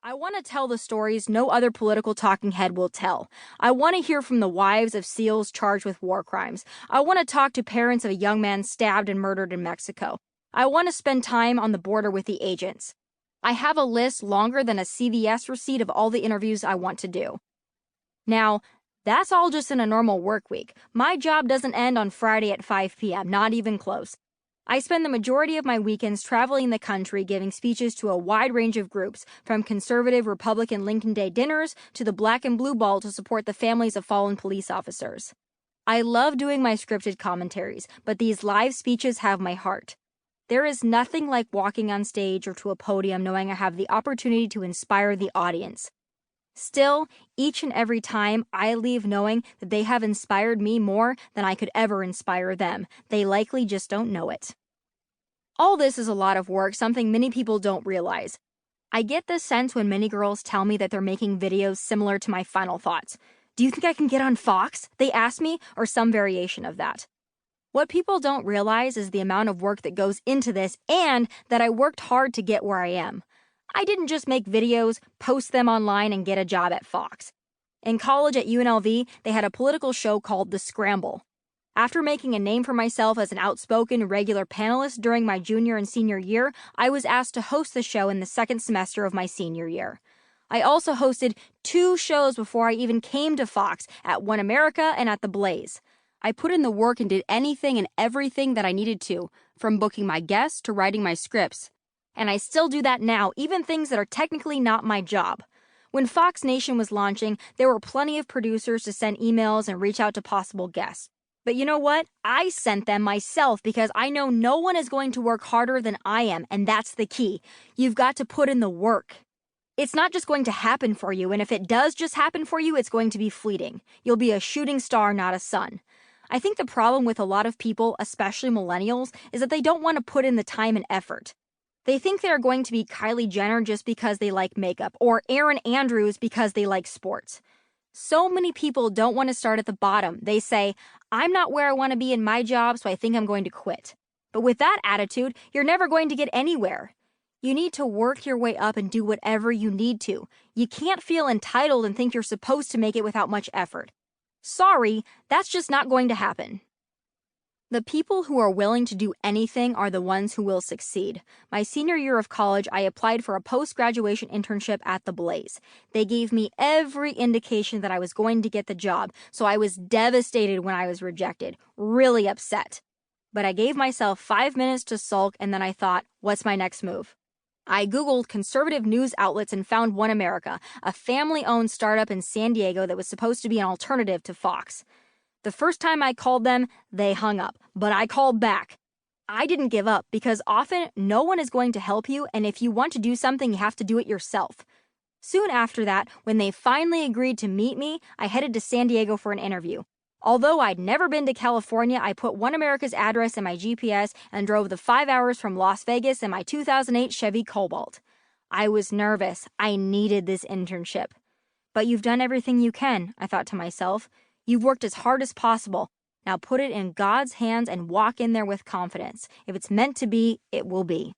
I want to tell the stories no other political talking head will tell. I want to hear from the wives of SEALs charged with war crimes. I want to talk to parents of a young man stabbed and murdered in Mexico. I want to spend time on the border with the agents. I have a list longer than a CVS receipt of all the interviews I want to do. Now, that's all just in a normal work week. My job doesn't end on Friday at 5 p.m., not even close. I spend the majority of my weekends traveling the country giving speeches to a wide range of groups, from conservative Republican Lincoln Day dinners to the Black and Blue Ball to support the families of fallen police officers. I love doing my scripted commentaries, but these live speeches have my heart. There is nothing like walking on stage or to a podium knowing I have the opportunity to inspire the audience. Still, each and every time, I leave knowing that they have inspired me more than I could ever inspire them. They likely just don't know it. All this is a lot of work, something many people don't realize. I get this sense when many girls tell me that they're making videos similar to my final thoughts. Do you think I can get on Fox? They ask me, or some variation of that. What people don't realize is the amount of work that goes into this and that I worked hard to get where I am. I didn't just make videos, post them online, and get a job at Fox. In college at UNLV, they had a political show called The Scramble. After making a name for myself as an outspoken, regular panelist during my junior and senior year, I was asked to host the show in the second semester of my senior year. I also hosted 2 shows before I even came to Fox, at One America and at The Blaze. I put in the work and did anything and everything that I needed to, from booking my guests to writing my scripts. And I still do that now, even things that are technically not my job. When Fox Nation was launching, there were plenty of producers to send emails and reach out to possible guests. But you know what? I sent them myself because I know no one is going to work harder than I am, and that's the key. You've got to put in the work. It's not just going to happen for you, and if it does just happen for you, it's going to be fleeting. You'll be a shooting star, not a sun. I think the problem with a lot of people, especially millennials, is that they don't want to put in the time and effort. They think they're going to be Kylie Jenner just because they like makeup, or Erin Andrews because they like sports. So many people don't want to start at the bottom. They say, I'm not where I want to be in my job, so I think I'm going to quit. But with that attitude, you're never going to get anywhere. You need to work your way up and do whatever you need to. You can't feel entitled and think you're supposed to make it without much effort. Sorry, that's just not going to happen. The people who are willing to do anything are the ones who will succeed. My senior year of college, I applied for a post-graduation internship at The Blaze. They gave me every indication that I was going to get the job, so I was devastated when I was rejected, really upset. But I gave myself 5 minutes to sulk, and then I thought, what's my next move? I Googled conservative news outlets and found One America, a family-owned startup in San Diego that was supposed to be an alternative to Fox. The first time I called them, they hung up, but I called back. I didn't give up because often no one is going to help you, and if you want to do something, you have to do it yourself. Soon after that, when they finally agreed to meet me, I headed to San Diego for an interview. Although I'd never been to California, I put One America's address in my GPS and drove the 5 hours from Las Vegas in my 2008 Chevy Cobalt. I was nervous. I needed this internship. But you've done everything you can, I thought to myself. You've worked as hard as possible. Now put it in God's hands and walk in there with confidence. If it's meant to be, it will be.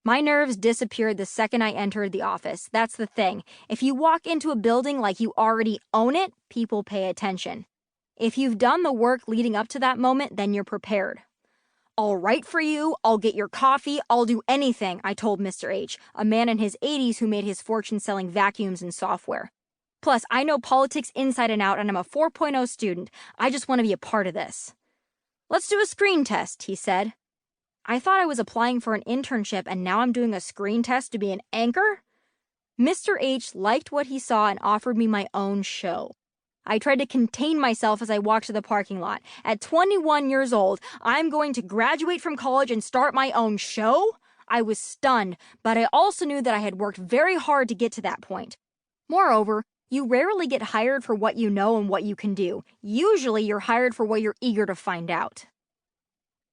My nerves disappeared the second I entered the office. That's the thing. If you walk into a building like you already own it, people pay attention. If you've done the work leading up to that moment, then you're prepared. I'll write for you, I'll get your coffee, I'll do anything, I told Mr. H, a man in his 80s who made his fortune selling vacuums and software. Plus, I know politics inside and out, and I'm a 4.0 student. I just want to be a part of this. Let's do a screen test, he said. I thought I was applying for an internship, and now I'm doing a screen test to be an anchor? Mr. H liked what he saw and offered me my own show. I tried to contain myself as I walked to the parking lot. At 21 years old, I'm going to graduate from college and start my own show? I was stunned, but I also knew that I had worked very hard to get to that point. Moreover, you rarely get hired for what you know and what you can do. Usually, you're hired for what you're eager to find out.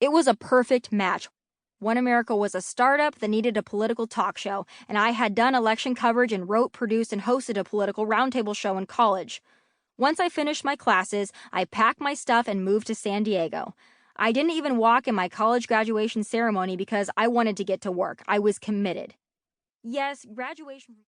It was a perfect match. One America was a startup that needed a political talk show, and I had done election coverage and wrote, produced, and hosted a political roundtable show in college. Once I finished my classes, I packed my stuff and moved to San Diego. I didn't even walk in my college graduation ceremony because I wanted to get to work. I was committed. Yes, graduation...